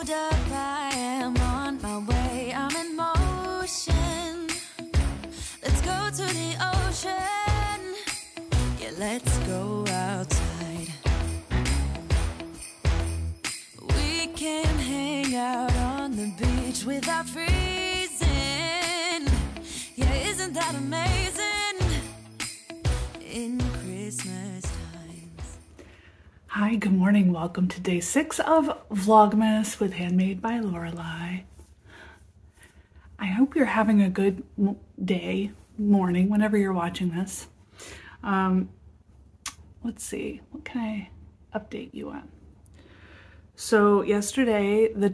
Hold up, I am on my way, I'm in motion. Let's go to the ocean. Yeah, let's go outside. We can hang out on the beach without freezing. Yeah, isn't that amazing? In Christmas times. Hi, good morning. Welcome to day 6 of Vlogmas with Handmade by Lorelei. I hope you're having a good day, morning, whenever you're watching this. Let's see, what can I update you on? So yesterday, the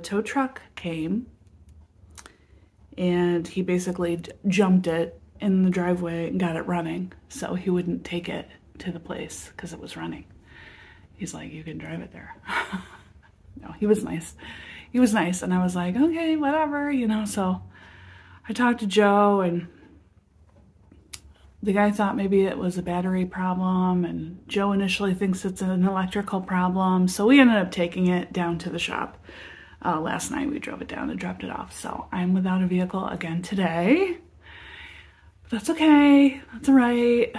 tow truck came and he basically jumped it in the driveway and got it running so he wouldn't take it to the place because it was running. He's like, you can drive it there. No, he was nice. He was nice, and I was like, okay, whatever, you know. So I talked to Joe, and the guy thought maybe it was a battery problem, and Joe initially thinks it's an electrical problem. So we ended up taking it down to the shop. Last night we drove it down and dropped it off. So I'm without a vehicle again today. But that's okay. That's all right.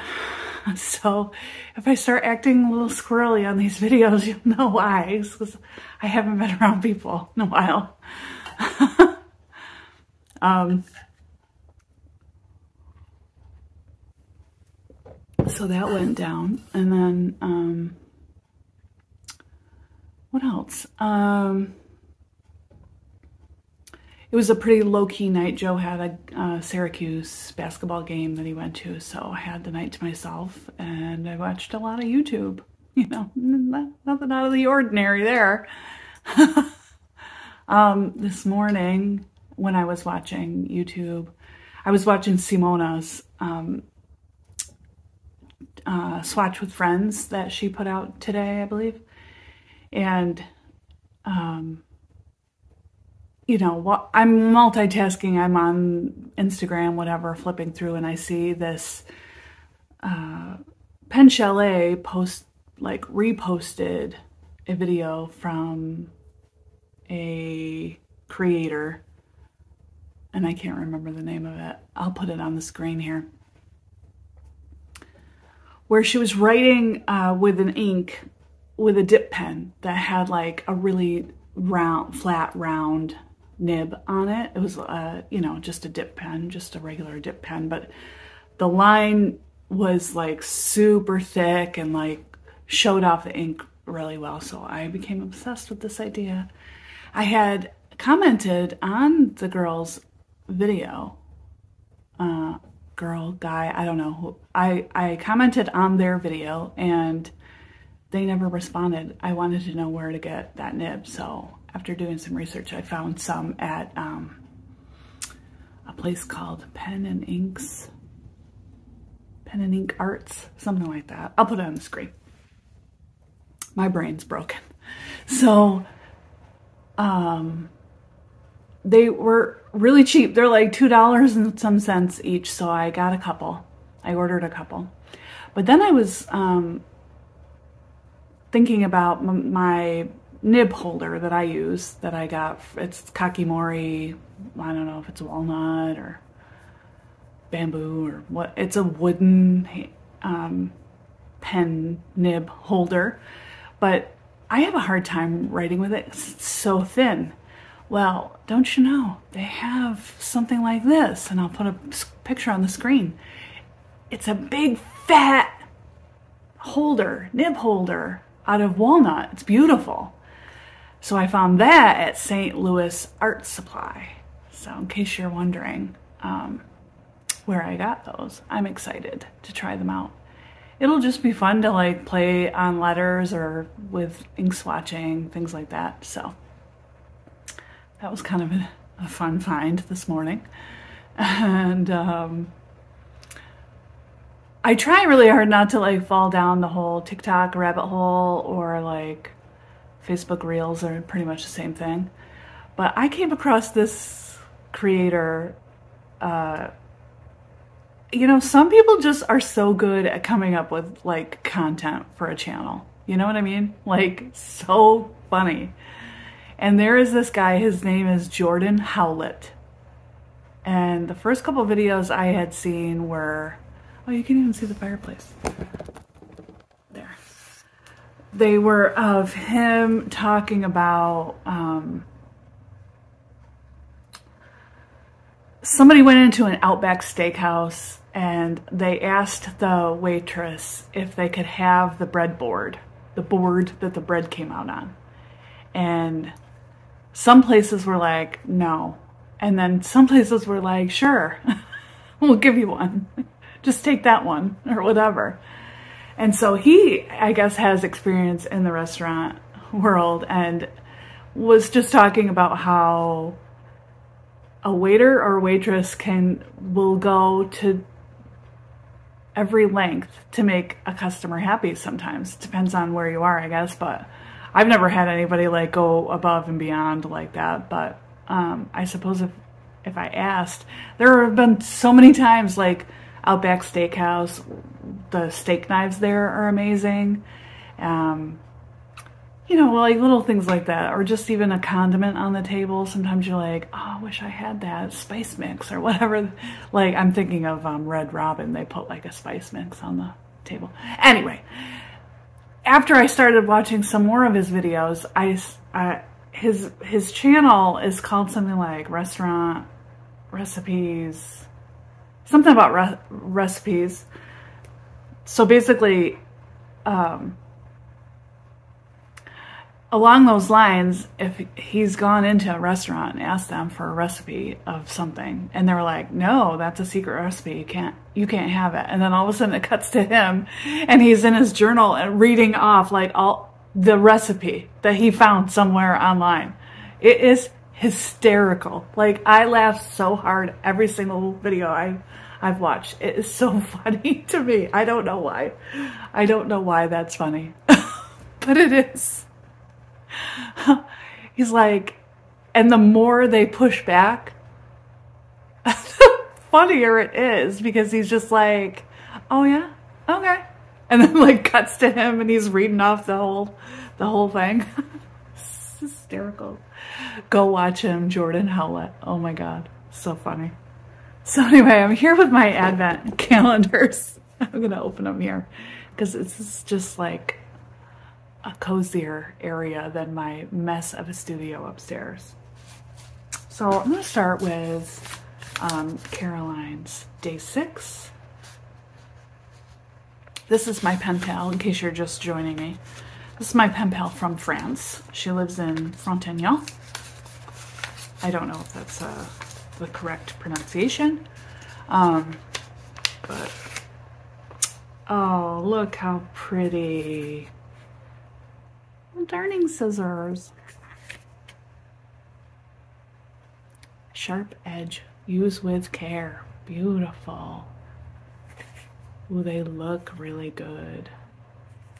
So if I start acting a little squirrely on these videos, you'll know why. It's because I haven't been around people in a while. So that went down. And then, what else? It was a pretty low-key night. Joe had a Syracuse basketball game that he went to, so I had the night to myself, and I watched a lot of YouTube. You know, nothing out of the ordinary there. This morning, when I was watching YouTube, I was watching Simona's Swatch with Friends that she put out today, I believe. And you know, I'm multitasking. I'm on Instagram, whatever, flipping through, and I see this Pen Chalet reposted a video from a creator, and I can't remember the name of it. I'll put it on the screen here. Where she was writing with an ink with a dip pen that had like a really flat, round nib on it. It was, you know, just a dip pen, just a regular dip pen, but the line was like super thick and like showed off the ink really well. So I became obsessed with this idea. I had commented on the girl's video, girl, guy, I don't know who. I commented on their video and they never responded. I wanted to know where to get that nib, so after doing some research, I found some at a place called Pen and Ink Arts, something like that. I'll put it on the screen. My brain's broken. So they were really cheap. They're like $2 and some cents each, so I got a couple. I ordered a couple. But then I was thinking about my nib holder that I use, that I got. It's kakimori. I don't know if it's walnut or bamboo or what. It's a wooden pen nib holder, but I have a hard time writing with it. It's so thin. Well, don't you know, they have something like this, and I'll put a picture on the screen. It's a big fat holder, nib holder out of walnut. It's beautiful. So I found that at St. Louis Art Supply. So in case you're wondering where I got those, I'm excited to try them out. It'll just be fun to like play on letters or with ink swatching, things like that. So that was kind of a fun find this morning. And I try really hard not to like fall down the whole TikTok rabbit hole, or like Facebook Reels are pretty much the same thing. But I came across this creator. You know, some people just are so good at coming up with like content for a channel. You know what I mean? Like, so funny. And there is this guy, his name is Jordan Howlett. And the first couple videos I had seen were, oh, you can even see the fireplace. There. They were of him talking about, somebody went into an Outback Steakhouse and they asked the waitress if they could have the breadboard, the board that the bread came out on. And some places were like, no. And then some places were like, sure, we'll give you one. Just take that one or whatever. And so he, I guess, has experience in the restaurant world and was just talking about how a waiter or waitress will go to every length to make a customer happy sometimes. Depends on where you are, I guess, but I've never had anybody like go above and beyond like that. But I suppose if I asked, there have been so many times like Outback Steakhouse, the steak knives there are amazing. You know, like little things like that, or just even a condiment on the table. Sometimes you're like, oh, I wish I had that spice mix or whatever. Like I'm thinking of Red Robin. They put like a spice mix on the table. Anyway, after I started watching some more of his videos, his channel is called something like Restaurant Recipes, something about recipes. So basically, along those lines, if he's gone into a restaurant and asked them for a recipe of something, and they were like, no, that's a secret recipe, you can't have it. And then all of a sudden it cuts to him, and he's in his journal and reading off like all the recipe that he found somewhere online. It is hysterical. Like, I laugh so hard every single video I've watched. It is so funny to me. I don't know why. I don't know why that's funny, but it is. He's like, and the more they push back, the funnier it is, because he's just like, oh yeah, okay. And then like cuts to him and he's reading off the whole thing. It's hysterical. Go watch him, Jordan Howlett. Oh my God, so funny. So anyway, I'm here with my Advent calendars. I'm gonna open them here because it's just like a cozier area than my mess of a studio upstairs. So I'm going to start with Caroline's Day 6. This is my pen pal, in case you're just joining me. This is my pen pal from France. She lives in Frontignan. I don't know if that's the correct pronunciation. But, oh, look how pretty. Darning scissors. Sharp edge. Use with care. Beautiful. Ooh, they look really good.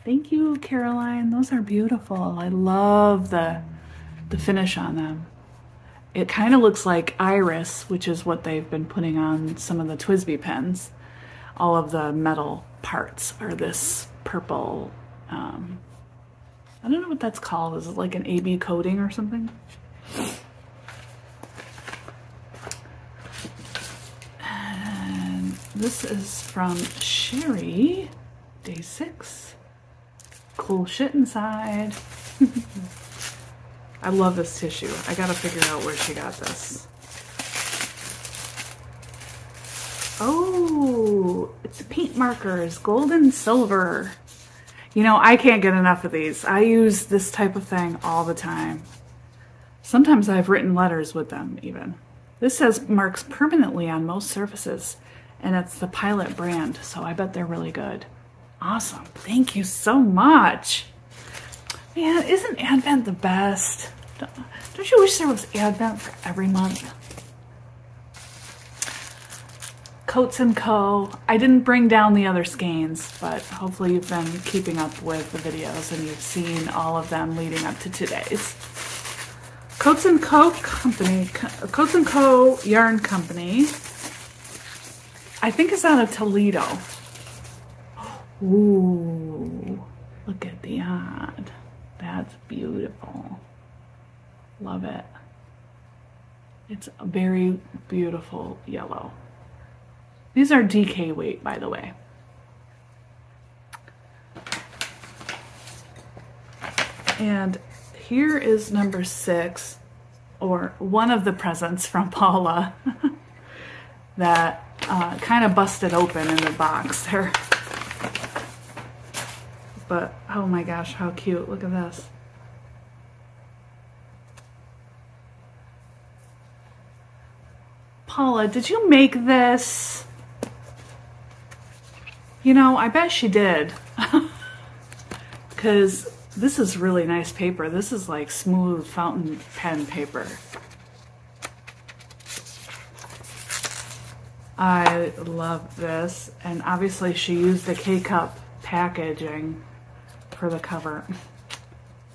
Thank you, Caroline. Those are beautiful. I love the finish on them. It kind of looks like iris, which is what they've been putting on some of the TWSBI pens. All of the metal parts are this purple, I don't know what that's called. Is it like an AB coating or something? And this is from Sherry, Day 6. Cool shit inside. I love this tissue. I gotta figure out where she got this. Oh, it's paint markers, gold and silver. You know, I can't get enough of these. I use this type of thing all the time. Sometimes I've written letters with them even. This says marks permanently on most surfaces, and it's the Pilot brand, so I bet they're really good. Awesome. Thank you so much. Man, isn't Advent the best? Don't you wish there was Advent for every month? Coats & Co. I didn't bring down the other skeins, but hopefully you've been keeping up with the videos and you've seen all of them leading up to today's. Coats & Co. Company, Coats & Co. Yarn Company, I think is out of Toledo. Ooh, Look at the odd. That's beautiful. Love it. It's a very beautiful yellow. These are DK weight, by the way. And here is number 6, or one of the presents from Paula that kind of busted open in the box there. But oh my gosh, how cute. Look at this. Paula, did you make this? You know, I bet she did. Because this is really nice paper. This is like smooth fountain pen paper. I love this. And obviously she used the K-Cup packaging for the cover.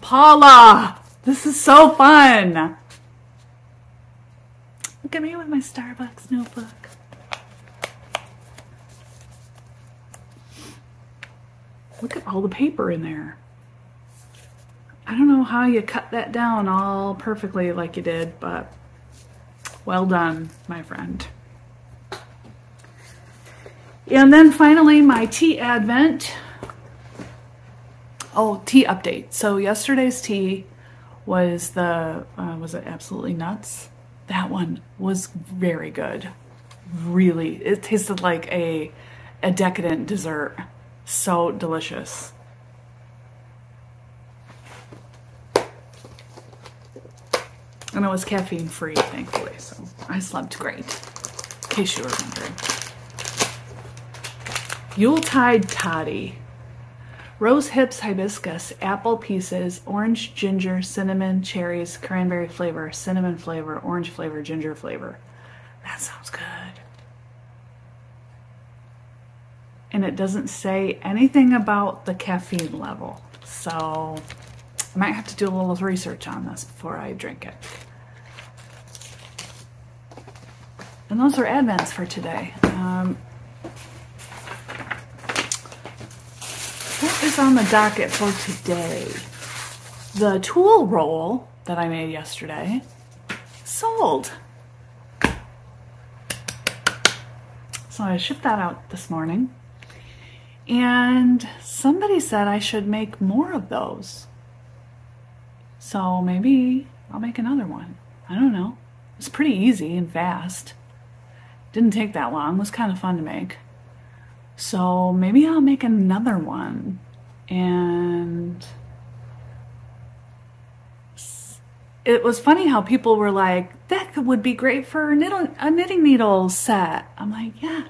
Paula! This is so fun! Look at me with my Starbucks notebook. Look at all the paper in there. I don't know how you cut that down all perfectly like you did, but well done, my friend. And then finally, my tea advent. Oh, tea update. So yesterday's tea was was it Absolutely Nuts? That one was very good. Really, it tasted like a decadent dessert. So delicious. And it was caffeine free, thankfully, so I slept great, in case you were wondering. Yuletide Toddy. Rose hips, hibiscus, apple pieces, orange, ginger, cinnamon, cherries, cranberry flavor, cinnamon flavor, orange flavor, ginger flavor. That sounds good. And it doesn't say anything about the caffeine level. So I might have to do a little research on this before I drink it. And those are advents for today. What is on the docket for today? The tulle roll that I made yesterday sold. So I shipped that out this morning. And somebody said I should make more of those. So maybe I'll make another one. I don't know. It's pretty easy and fast. Didn't take that long. It was kind of fun to make. So maybe I'll make another one. And it was funny how people were like, that would be great for a knitting needle set. I'm like, yeah.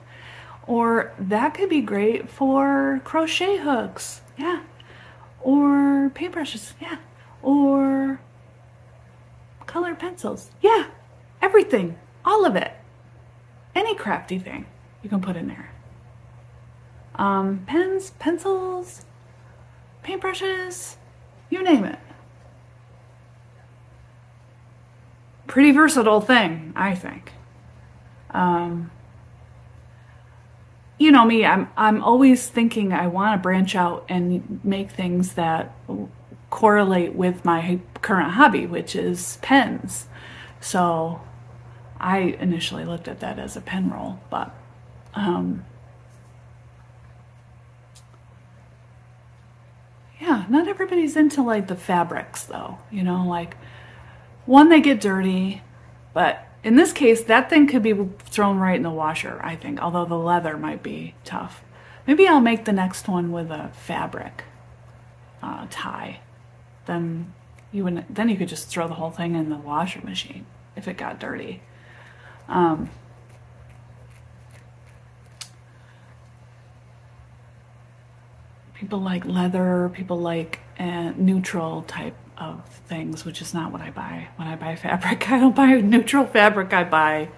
Or that could be great for crochet hooks. Yeah. Or paintbrushes. Yeah. Or color pencils. Yeah. Everything. All of it. Any crafty thing you can put in there. Pens, pencils, paintbrushes, you name it. Pretty versatile thing, I think. You know me, I'm always thinking I want to branch out and make things that correlate with my current hobby, which is pens. So I initially looked at that as a pen roll, but yeah, not everybody's into like the fabrics though, you know, like one, they get dirty, but in this case, that thing could be thrown right in the washer, I think, although the leather might be tough. Maybe I'll make the next one with a fabric tie. Then you could just throw the whole thing in the washer machine if it got dirty. People like leather, people like neutral type of things, which is not what I buy. When I buy fabric, I don't buy neutral fabric, I buy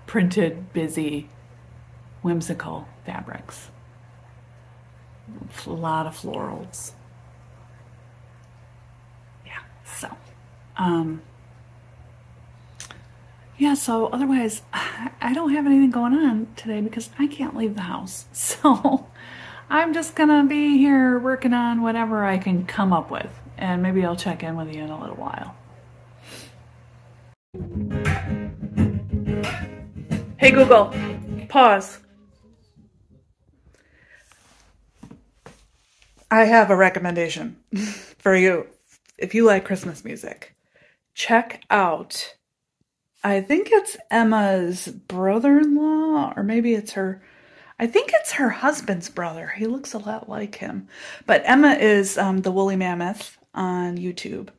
printed, busy, whimsical fabrics. A lot of florals. Yeah, so. Yeah, so otherwise, I don't have anything going on today because I can't leave the house. So I'm just gonna be here working on whatever I can come up with, and maybe I'll check in with you in a little while. Hey Google, pause. I have a recommendation for you. If you like Christmas music, check out, I think it's Emma's brother-in-law, or maybe it's her, I think it's her husband's brother. He looks a lot like him. But Emma is the Woolly Mammoth on YouTube.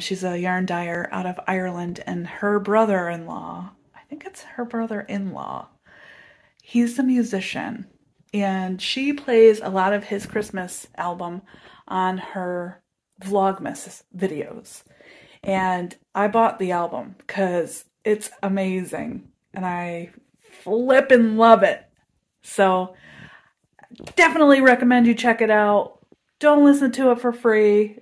She's a yarn dyer out of Ireland, and her brother-in-law, I think it's her brother-in-law, he's a musician. And she plays a lot of his Christmas album on her Vlogmas videos. And I bought the album because it's amazing. And I flippin' love it. So definitely recommend you check it out. Don't listen to it for free.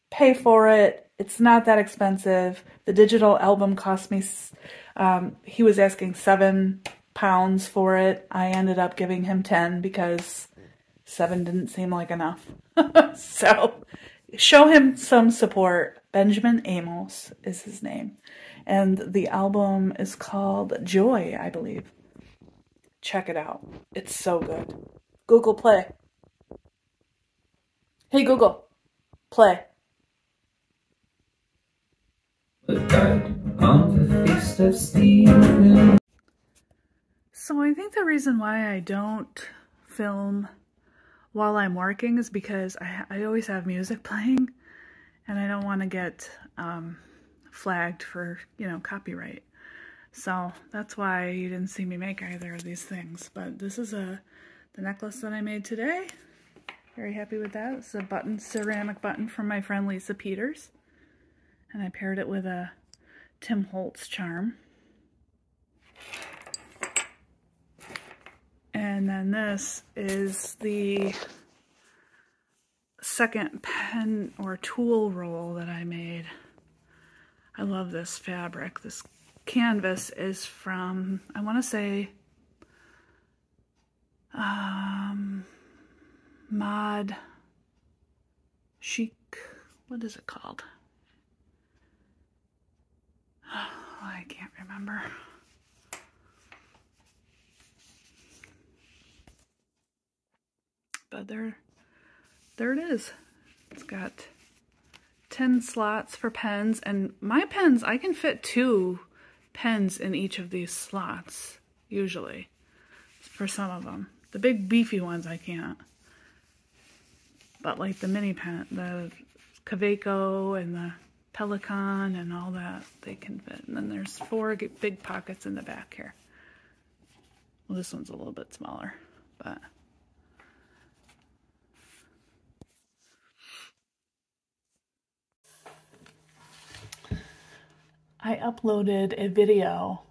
Pay for it. It's not that expensive. The digital album cost me, he was asking £7 for it. I ended up giving him 10 because 7 didn't seem like enough. So show him some support. Benjamin Amos is his name. And the album is called Joy, I believe. Check it out. It's so good. Google play. Hey Google, play. On the feast of Stephen. So I think the reason why I don't film while I'm working is because I always have music playing, and I don't want to get flagged for, you know, copyright. So that's why you didn't see me make either of these things. But this is the necklace that I made today. Very happy with that. It's a button, ceramic button from my friend Lisa Peters. And I paired it with a Tim Holtz charm. And then this is the second pen or tool roll that I made. I love this fabric. This canvas is from, I want to say, Mod Chic. What is it called? Oh, I can't remember. But there it is. It's got 10 slots for pens, and my pens, I can fit 2 pens in each of these slots, usually, for some of them. The big beefy ones I can't. But like the mini pen, the Kaweco and the Pelican and all that, they can fit. And then there's 4 big pockets in the back here. Well, this one's a little bit smaller, but... I uploaded a video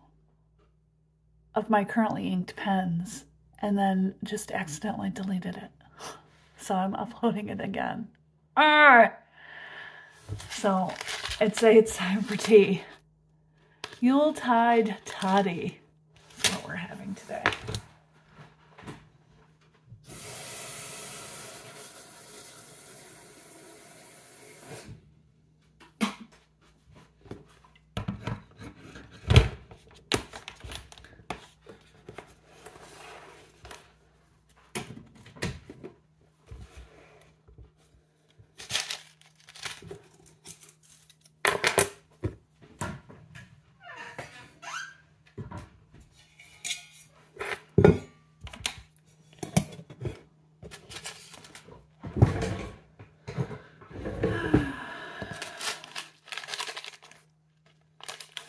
of my currently inked pens and then just accidentally deleted it. So I'm uploading it again. So I'd say it's time for tea. Yuletide toddy is what we're having today.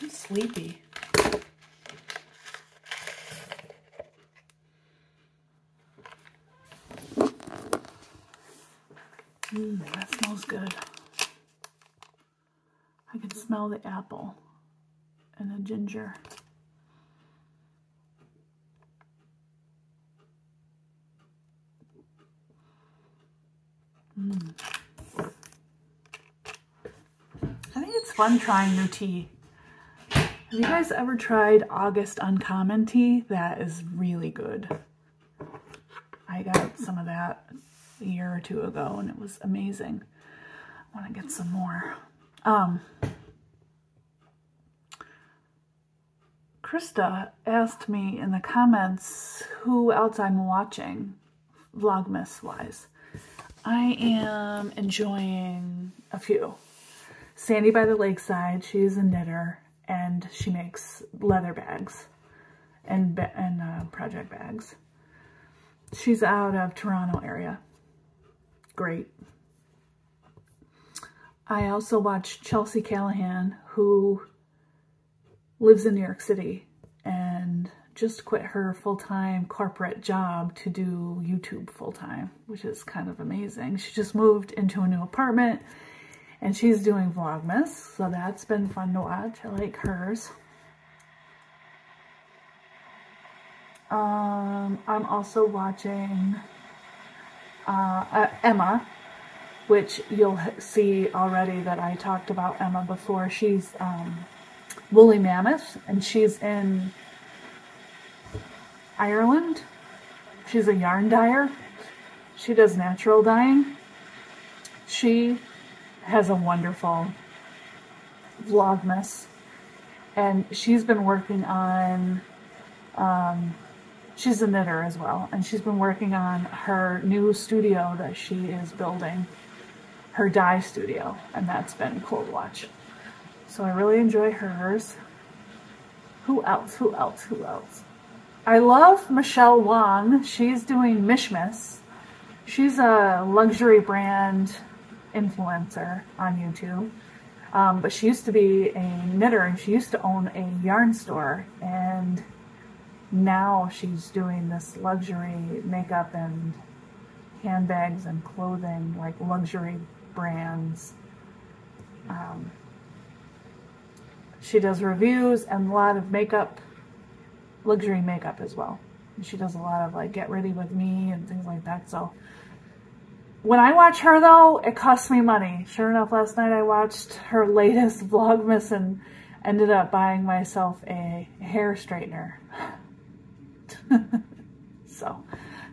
Sleepy. That smells good. I can smell the apple and the ginger. I think it's fun trying new tea. Have you guys ever tried August Uncommon tea? That is really good. I got some of that a year or two ago, and it was amazing. I want to get some more. Krista asked me in the comments who else I'm watching, Vlogmas-wise. I am enjoying a few. Sandy by the Lakeside, she's a knitter, and she makes leather bags and project bags. She's out of Toronto area. Great. I also watch Chelsea Callahan, who lives in New York City and just quit her full-time corporate job to do YouTube full-time, which is kind of amazing. She just moved into a new apartment and she's doing Vlogmas, so that's been fun to watch. I like hers. I'm also watching Emma, which you'll see already that I talked about Emma before. She's Woolly Mammoth, and she's in Ireland. She's a yarn dyer. She does natural dyeing. She has a wonderful Vlogmas, and she's been working on, she's a knitter as well, and she's been working on her new studio that she is building, her dye studio, and that's been cool to watch. So I really enjoy hers. Who else? Who else? Who else? I love Michelle Wong. She's doing Mishmas. She's a luxury brand influencer on YouTube. But she used to be a knitter, and she used to own a yarn store. And now she's doing this luxury makeup and handbags and clothing, like luxury brands. She does reviews and a lot of makeup, luxury makeup as well. And she does a lot of like get ready with me and things like that. So when I watch her though, it costs me money. Sure enough, last night I watched her latest Vlogmas and ended up buying myself a hair straightener. So,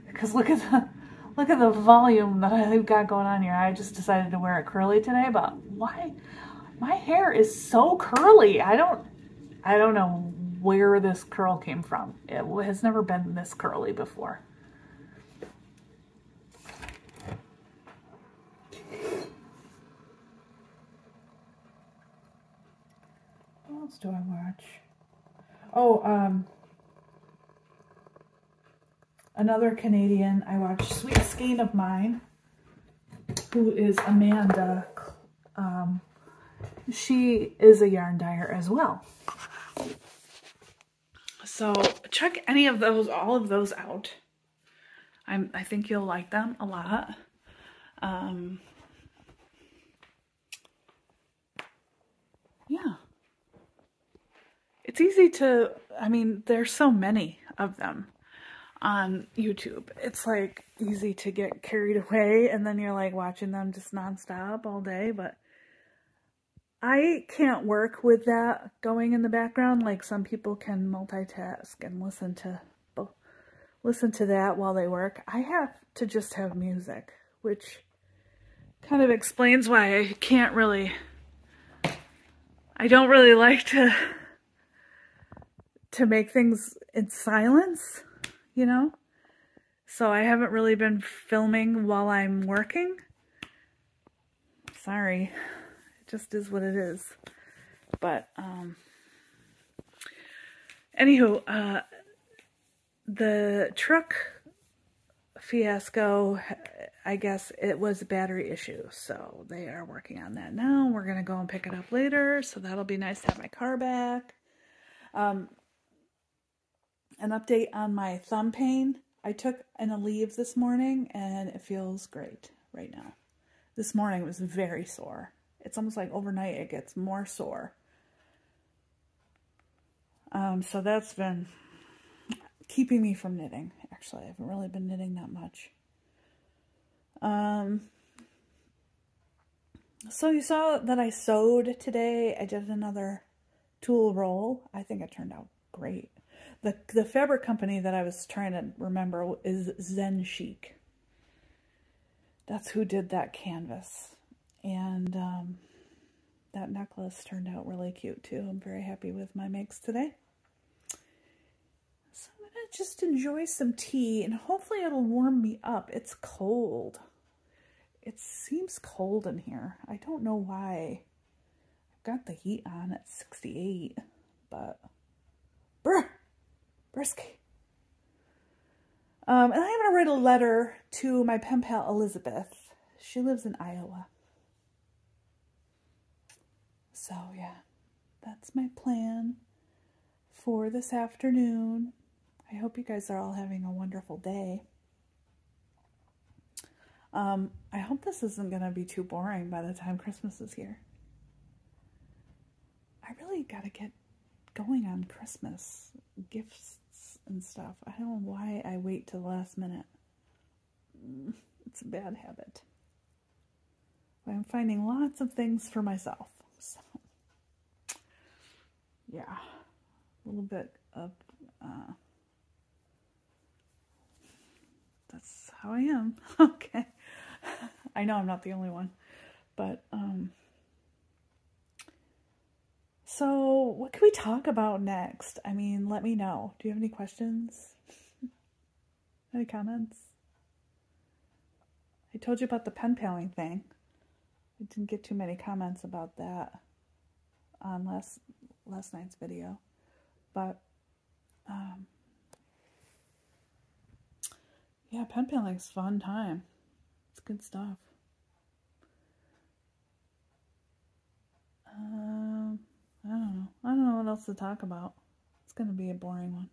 because look at the volume that I've got going on here. I just decided to wear it curly today, but why? My hair is so curly. I don't know where this curl came from. It has never been this curly before. What else do I watch? Oh, another Canadian. I watch Sweet Skein of Mine, who is Amanda. She is a yarn dyer as well. So check any of those, all of those out. I think you'll like them a lot. Yeah. It's easy to, I mean, there's so many of them on YouTube. It's like easy to get carried away, and then you're like watching them just nonstop all day, but I can't work with that going in the background. Like some people can multitask and listen to that while they work. I have to just have music, which kind of explains why I can't really, I don't really like to make things in silence, you know? So I haven't really been filming while I'm working. Sorry. Just is what it is. But anywho, the truck fiasco, I guess it was a battery issue, so they are working on that now. We're gonna go and pick it up later, so that'll be nice to have my car back. An update on my thumb pain. I took an Aleve this morning and it feels great right now. This morning it was very sore. It's almost like overnight it gets more sore. So that's been keeping me from knitting. Actually, I haven't really been knitting that much. So you saw that I sewed today. I did another tulle roll. I think it turned out great. The fabric company that I was trying to remember is Zen Chic. That's who did that canvas. And that necklace turned out really cute too. I'm very happy with my makes today. So I'm going to just enjoy some tea and hopefully it'll warm me up. It's cold. It seems cold in here. I don't know why. I've got the heat on at 68, but brisky. And I'm going to write a letter to my pen pal Elizabeth. She lives in Iowa. So yeah, that's my plan for this afternoon. I hope you guys are all having a wonderful day. I hope this isn't going to be too boring by the time Christmas is here. I really got to get going on Christmas gifts and stuff. I don't know why I wait till the last minute. It's a bad habit. I'm finding lots of things for myself. So, yeah, a little bit of, that's how I am. Okay. I know I'm not the only one, but, so what can we talk about next? I mean, let me know. Do you have any questions? Any comments? I told you about the pen paling thing. I didn't get too many comments about that on last night's video, but yeah, pen paling's a fun time. It's good stuff. I don't know what else to talk about. It's gonna be a boring one.